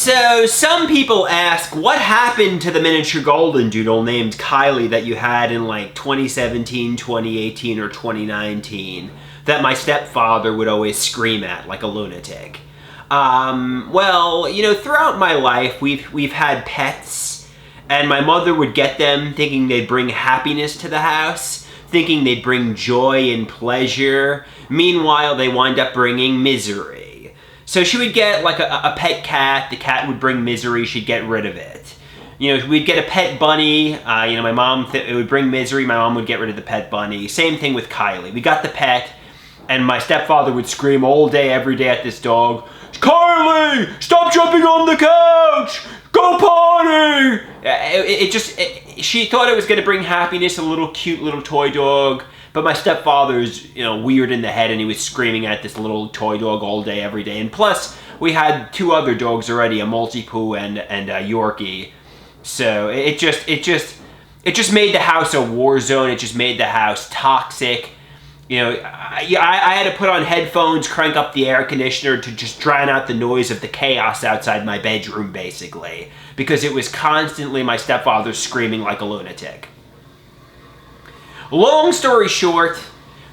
So, some people ask, what happened to the miniature golden doodle named Kylie that you had in like 2017, 2018, or 2019 that my stepfather would always scream at like a lunatic? Well, you know, throughout my life, we've had pets, and my mother would get them thinking they'd bring happiness to the house, thinking they'd bring joy and pleasure. Meanwhile, they wind up bringing misery. So she would get like a pet cat. The cat would bring misery. She'd get rid of it. You know, we'd get a pet bunny. My mom, it would bring misery. My mom would get rid of the pet bunny. Same thing with Kylie. We got the pet, and my stepfather would scream all day, every day at this dog, "Kylie, stop jumping on the couch! Go potty!" She thought it was going to bring happiness, a little cute little toy dog. But my stepfather's, weird in the head, and he was screaming at this little toy dog all day, every day. And plus, we had two other dogs already, a Maltipoo and a Yorkie. So it just made the house a war zone. It just made the house toxic. I had to put on headphones, crank up the air conditioner to just drown out the noise of the chaos outside my bedroom, basically, because it was constantly my stepfather screaming like a lunatic. Long story short,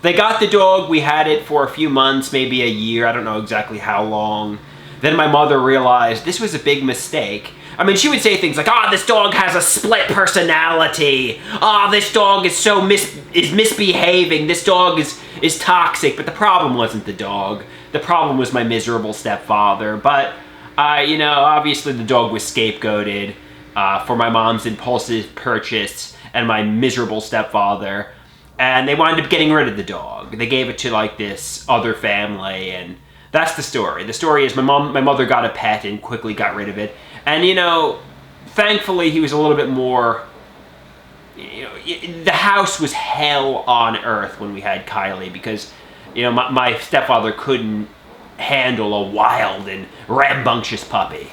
they got the dog. We had it for a few months, maybe a year. I don't know exactly how long. Then my mother realized this was a big mistake. I mean, she would say things like, this dog has a split personality. This dog is is misbehaving. This dog is toxic. But the problem wasn't the dog. The problem was my miserable stepfather. But, obviously the dog was scapegoated for my mom's impulsive purchase and my miserable stepfather, and they wound up getting rid of the dog. They gave it to like this other family, and that's the story. The story is my mother got a pet and quickly got rid of it. And thankfully he was a little bit more, the house was hell on earth when we had Kylie, because my stepfather couldn't handle a wild and rambunctious puppy.